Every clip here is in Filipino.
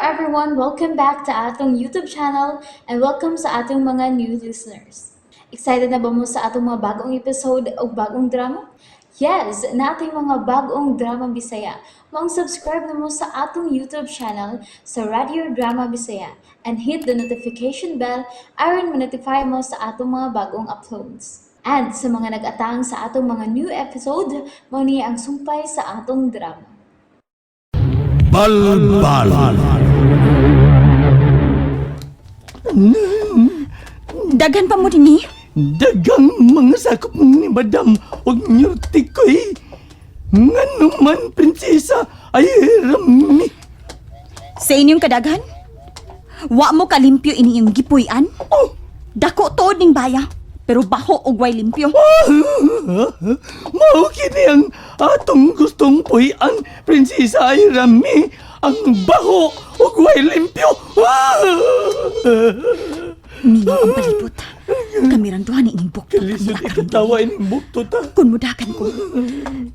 everyone! Welcome back to atong YouTube channel and welcome sa atong mga new listeners. Excited na ba mo sa atong mga bagong episode o bagong drama? Yes, na ating mga bagong drama Bisaya. Subscribe na mo sa atong YouTube channel sa Radio Drama Bisaya and hit the notification bell aron ma-notify mo sa atong mga bagong uploads. And sa mga nag-atang sa atong mga new episode, mo niya ang sumpay sa atong drama. Balbal. Dagan pa mo din Dagang mga sakop ni Madam og nyurtikoy. Ngano man, prinsesa, ay rami. Sa inyong kadagan? Wa mo kalimpyo ini yung gipuy-an? Oh, Dako tood ning baya, pero baho og way limpyo. mao kini ang atong gustong puy-an, prinsesa ay rami. Ang baho ug way limpyo. Mingaw ang palibot. Kami ran duha ni ining buktot. Lisod ikatawa ining buktot ha. Kung mudakan ko,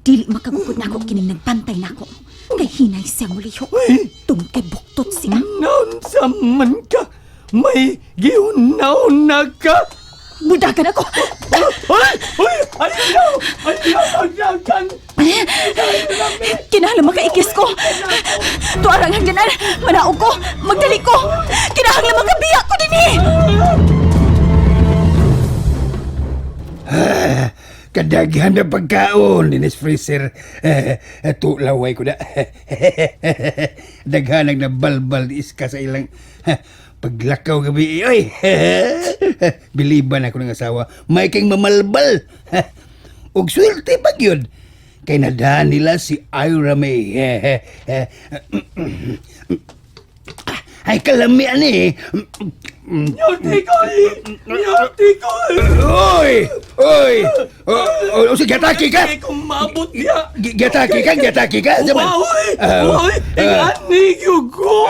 dili makagupod nako kining nagpantay nako. Kay hinay siya muliho. Uy, Tungkay buktot siya. naon sa man ka? May giunaw na ka? Mudakan ako! Ay! Ayaw! Agdagan! Kinahanglan makaikis ko. Tuarang hangganan, manaog ko, magdali ko. Kinahanglan makabiyak ko din Kadaghan na pagkaon dinis freezer. Tulaway ko na. Daghanag na balbal iska sa ilang paglakaw gabi. Oy. Biliban ako ng asawa. May kang mamalbal. Og swerte pag yun. Kay nadaan nila si Ira May. Ay kalamian eh. Nyotikoy! Oy! Gataki ka? Hindi ko maabot niya! Gataki ka? Uy! Ingani ko!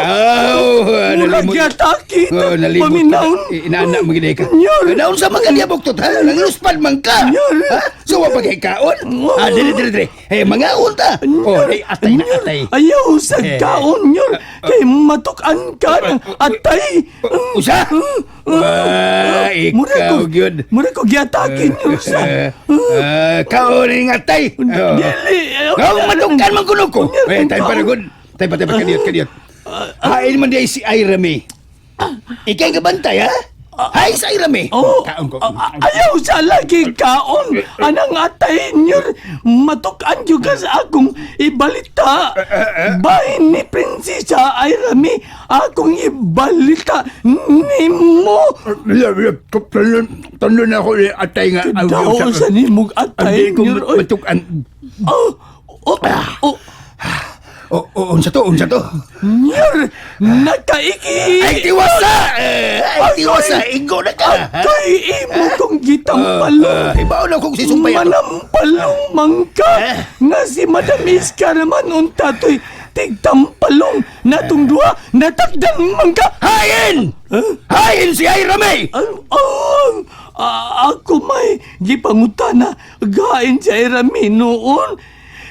Mula gyataki! Nalimot Paminaon! ka. Inaanak mo gina ka. Iya. Naon sa mga liabok to, ha? Nanguspad man ka! Ha? So, wapagkaikaon? Dire. Hey, mga unta! Hey, atay na atay. Ayaw sa kaon nyo! Kay matukan ka ng atay! Usa? Ikaw, gyud. Mura ko gyatakin nyo sa... Kaon ng atay! Dili! Matukan man kuno ko! Tayo pa na gud. Tayo pa, kadiyot. Hain man di si Ira May. Ikay kabantay, ha? Hay sa Ira May. Kaon ko. Ayaw sa lagi kaon! Anang atay nyo! Matukan nyo ka sa akong ibalita! Bahin ni Prinsesa Irami akong ibalita ni mo! Tando na ako atay nga. Daw sa nimog atay Hindi ko nyo! matukan. Unsa to? Nyor! Nakaiki! Ay, tiwasa! Ingo na ka! Kay imo kong gitampalo! Ibaw na kong sisumpay ako. Manampalong mangka! Nga si Madam Iska naman untatoy tigtampalong natong duha natakdan mangka! Hayin! Hayin si Ira May! Ako may gipangutana gain sa Irami noon.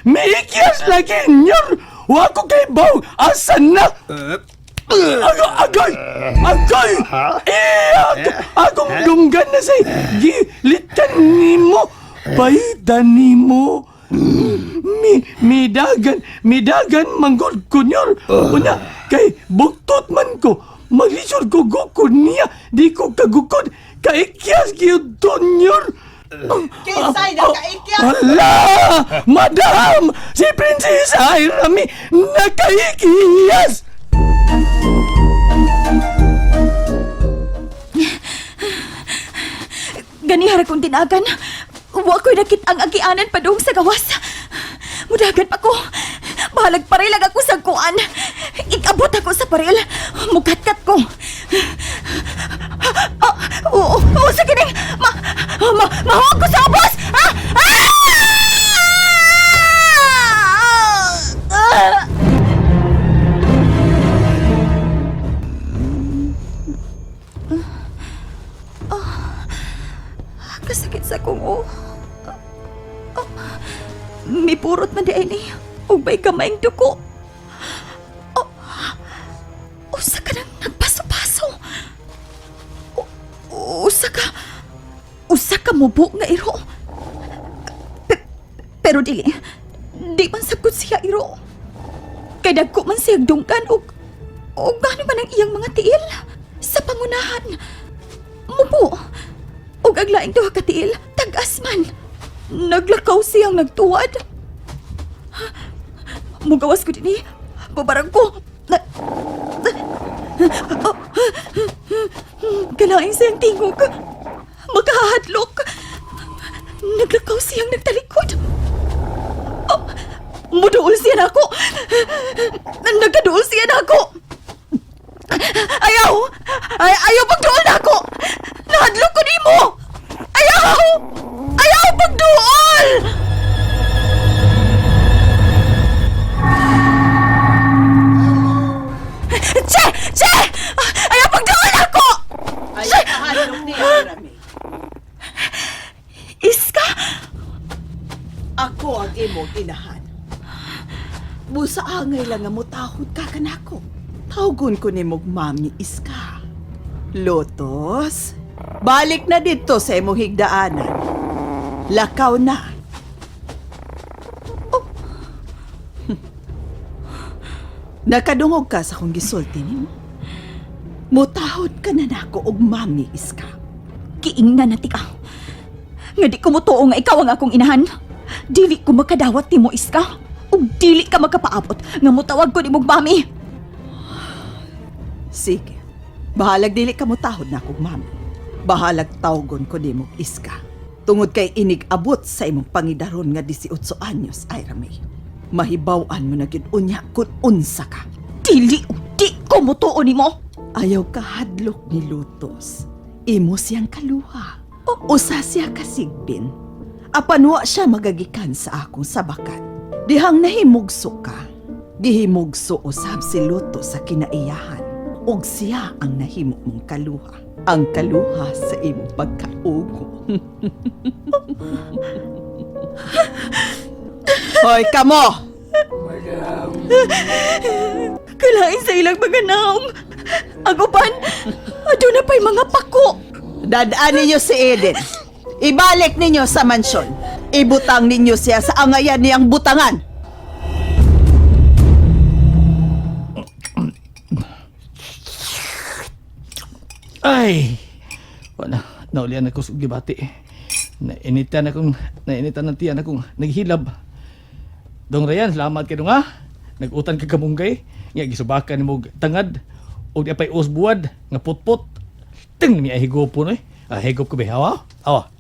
May ikyas lagi nyor! Wako kay baw! Asan na? Agay! Akong lunggan na say gilitan nimo! Paitan nimo! Midagan manggod ko nyor! Una, kay buktot man ko! Maglisod ko gukod niya! Di ko kagukod! Kaikyas gyud to nyor! Kinsay na kaikya? Hala! Madam! Si Prinsesa Irami nakaikiyas! Ganihara kong tinagan. Wa ko'y nakit ang agianan padung sa gawas. Mudagan pa ko. Bahalag parilag ako sa kuan. Ikabot ako sa paril. Mugatkat ko. Oo, sige ning. Mahawag ko sa ubos! Kasakit sa kong Mipurot man di ay ni. Ug may kamayng duko. Usa ka mubo nga iro. Pero di man sabot siya iro. Kay dagko man siya dunggan o gano man ang iyang mga tiil sa pangunahan. Mubo. O ang laing duha ka tiil, tagas man. Naglakaw siyang nagtuwad. Mugawas ko din babarang ko. Kalain siyang tingog. Magkahadlok. Naglakaw siyang nagtalikod. Muduol siya na ako. Nagkaduol siya na ako. Ayaw pagduol na ako. Nahadlok ko di mo. Ayaw pagduol. Che! Ayaw pagduol ako. Ay, kahalong niya, Rami. Iska. Ako ang imong inahan. Busa angay lang nga mutahod ka kanako. Tawgon ko ni mong Mami Iska. Lotos, balik na dito sa imong higdaanan. Lakaw na. Nakadungog ka sa kong gisulti nimo. Mutahod ka na nako og Mami Iska. Kiingnan na tika. Nga di ko mo tuo nga ikaw ang akong inahan. Dili ko makadawat ni mo, Iska. O dili ka makapaabot nga mutawag ko ni mong mami. Sige. Bahalag dili ka mutahod na kong Mami. Bahalag tawgon ko ni mong Iska. Tungod kay inig abot sa imong pangidaron nga 18 anyos, ay Rami. Mahibaw-an mo na gyud unya kung unsa ka. Dili o di ko mo tuo ni mo. Ayaw ka hadlok ni Lotos. Imo siyang kaluha. Usa siya kasigbin. Apanwa siya magagikan sa akong sabakan. Dihang nahimugso ka. Gihimugso usab si Lotos sa kinaiyahan. Og siya ang nahimo mong kaluha. Ang kaluha sa imong pagkaugo. Hoy, kamo! Kalain sa ilang mga naong. Ang uban, adun na pa'y mga pako. Dadaan ninyo si Eden. Ibalik ninyo sa mansyon. Ibutang ninyo siya sa angayan niyang butangan. Ay! Wala, naulian ako sa gibati. Nainitan ng tiyan akong naghilab. Dong Rayan, salamat kayo nga. Nag-utan ka kamunggay. Nga gisubakan mo tangad. O di apay usbuad. Nga putput. Ting niya higop po no eh. Higop ko ba? Awa.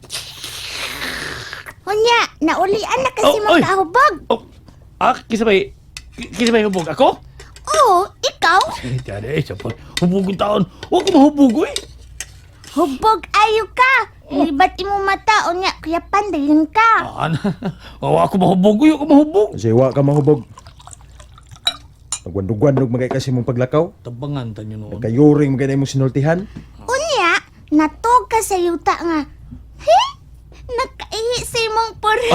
Unya, naulian na kasi Oh, oy. magkahubog. Kisabay hubog ako? Oo, ikaw? Tiyari, siya po. Hubog ang taon. Huwag ko mahubog eh. Hubog ayo ka. Libat mo mata, unya, kuya pandayon ka. Ako mahubog eh. Ako mahubog. Kasi wa ka mahubog. Nagwandog-wandog magay kasi mong paglakaw. Tabangan tanyo noon. Nagkayuring magay na mong sinultihan. Unya, natog ka sa yuta nga. He? Nakaihi sa imong puro.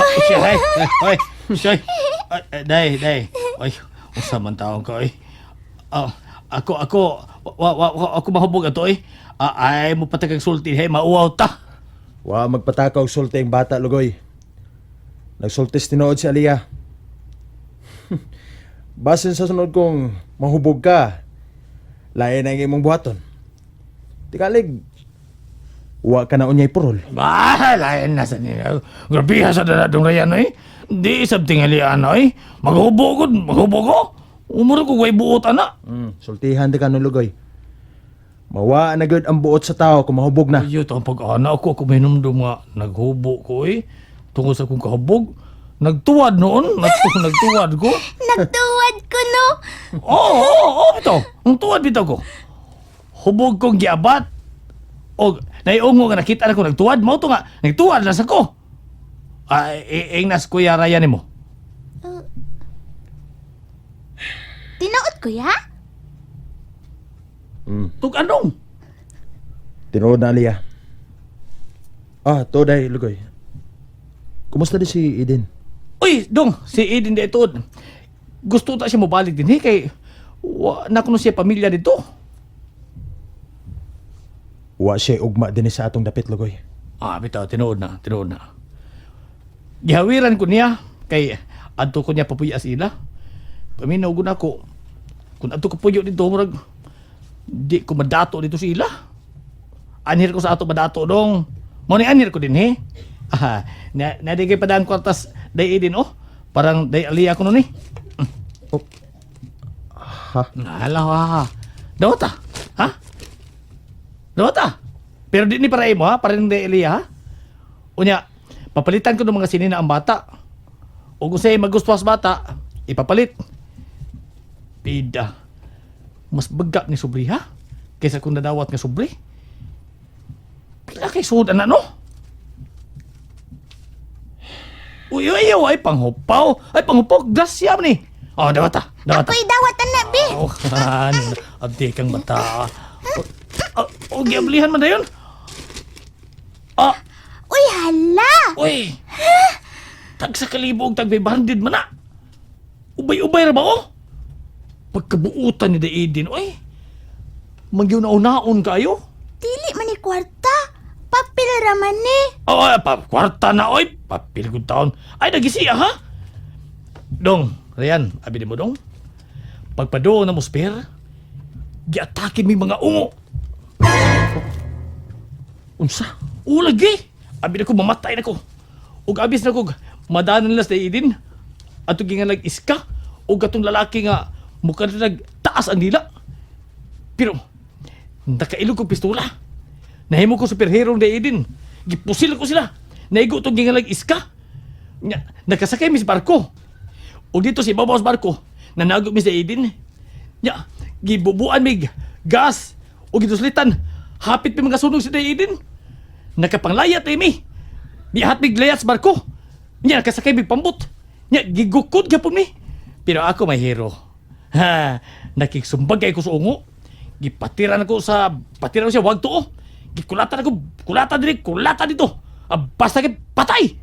Siya, day. Ay, usa man taong ko eh. Ako mahubog ato eh. Ay mo patagag sulti hey, mauwaw ta. Wa magpatakaw sulti ang bata, lugoy. Nagsultis tinood si Aliyah. Basin sa sunod kong mahubog ka, lain ang imong buhaton. Tikalig, wa ka na unyay purol. Lain na sa nila. Grabe sa dadong rayan eh. Di isab tingalian eh. Maghubog ko. Umuro ko way buot ana. Sultihan di ka no, lugoy. Mawa na gud ang buot sa tao kung mahubog na. Ayo ta pag-ana ako minumdum nga naghubo ko eh. Tungod sa akong kahubog. Nagtuwad noon. Nagtuwad ko. Nagtuwad ko, no? Oo, bitaw. Ang tuwad bitaw ko. Hubog kong giabat. O, naiungo nga nakita na ko nagtuwad. Mao to nga, nagtuwad na sa ko. Ingnas kuya Ryan mo. Tinuod, kuya? Tug anong? Tinood na Aliyah. Today, lugoy. Kumusta din si Eden? Uy, dong, si Eden de ito. Gusto ta siya mabalik din kay na kuno siya pamilya dito. wa siya ugma din sa atong dapit lugoy. Bitaw, tinuod na. Gihawiran ko niya, kay adto ko niya papuya sila. Paminaw ko na ko, kung adto ko puyo dito, murag, di ko madato dito sila. Anhir ko sa ato madato dong. Mo ni anhir ko din, he? Nadigay pa daan kwartas day din, parang day aliya ko nun, Ha? Nala, Dawata, ha? Dawata. Pero di ni para imo, ha? Parang day aliya, ha? Unya, papalitan ko ng mga sinina ang bata. O kung sa'yo magustuwas bata, ipapalit. Pida. Mas bagak ni Subri, ha? Kaysa kung nadawat nga Subri. Pila kay sudan na, no? Uy, ay panghupaw. Ay, panghupaw. Grasya mo ni. Dawata. Ako'y dawatan na, be. Abdi kang bata. Giablihan man na yun. Uy, hala. Uy! Tag sa kalibog, tag may bandid man na. Ubay-ubay ra ba, Pagkabuutan ni Daidin, Magyaw na unaon kayo. Dili man ni kwarta. Papel raman ni. Kwarta na, Papil ko taon. Ay, nagisiya, ha? Dong, Ryan, abi mo, Dong. Pagpadoon na mo spare, giatakin mi mga ungo. Unsa? Lagi. Abi na ko, mamatay na ko. Ug abis na ko, madanan nila sa Daidin. Ato gingalag iska. Ug atong lalaki nga, mukha na nagtaas ang dila. Pero, nakailog ko pistola. Nahimo ko superhero ng Daidin. Gipusil ko sila. Naigo itong gingalag iska. Nakasakay mi sa barko. O dito si ibabaw sa barko, nanago mi sa Daidin. Gibubuan mi gas. O gituslitan. Hapit mi mga sunog si Daidin. Nakapanglayat mi. Nihat mi layat sa barko. Nakasakay mi pambot. Gigukod gapon mi. Pero ako may hero. Nakiksumbagay ko sa ungo. Gipatiran ko siya, wag to. Gikulatan ako, kulata dito. Basta kay patay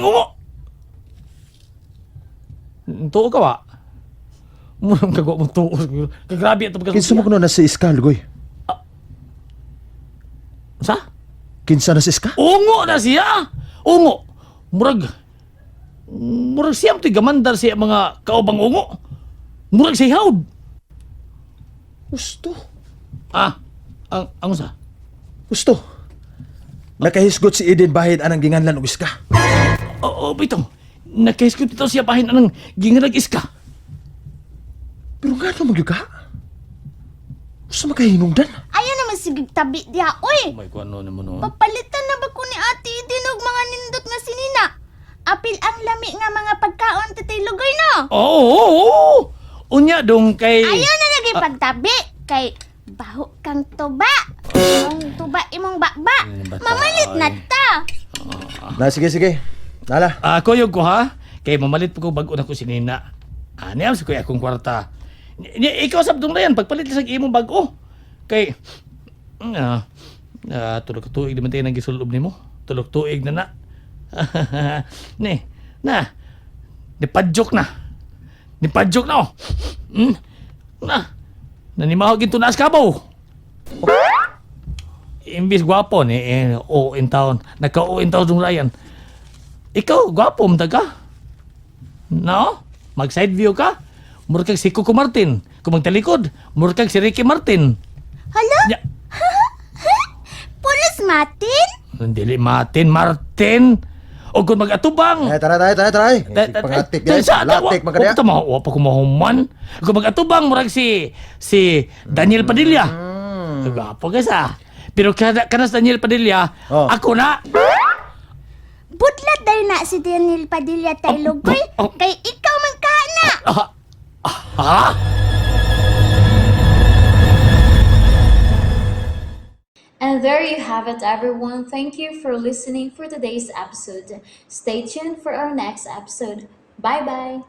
ng ungo. Tuo ka, wa? Murang kagawa mong tuo. Kagrabe ito pagkasuya. Kinsa mo kuno na si Iska lugoy? Sa? Kinsa na si Iska? Ungo na siya! Ungo! Murag siya mo'y gamandar siya mga kaubang ungo. Murag siya hawd. Gusto. Ang sa? Gusto. Nakahisgot si Eden bahid anang ginganlan og Iska. Bitaw. Nakahiskot ito siya bahin anang ginganag iska. Pero nga naman yung ka? Gusto makahinungdan? Ayaw naman sigig tabi diha, uy. May kung ano naman, no? Papalitan na ba ko ni ate dinog mga nindot nga sinina? Apil ang lami nga mga pagkaon tatay lugoy, no? Oo. Unya dong kay... Ayaw na lagi pagtabi. Kay baho kang tuba. Ang tuba imong bakba. Mamalit na ta. Na, sige. Nala. Kuyog ko, ha? Kay mamalit po ko bago na ko sinina. Niyam si kuya akong kwarta. Ikaw sabdong na yan, pagpalit sa imong bago. Kay... tulog tuig naman tayo nang gisulob ni mo. Tulog tuig na. Nipadjok na. Nanimahog ito na askabaw. Imbis gwapo in town. Nagka-o in town yung Ryan. Ikaw, gwapo mo ka? No? Mag-side view ka? Murag kang si Coco Martin. Kung magtalikod, murag kang si Ricky Martin. Hala? Ya. Pulis Martin? Dili Martin. O kung mag-atubang. Tara. Pangatik guys. Latik magkadaya. Wa pa kumahuman. Kung mag-atubang murag si Daniel Padilla. Gwapo ka sa. Pero kanas Daniel Padilla, ako na. Budlat dahil na si Daniel Padilla tayo lugoy. Kay ikaw man ka na. And there you have it, everyone. Thank you for listening for today's episode. Stay tuned for our next episode. Bye-bye.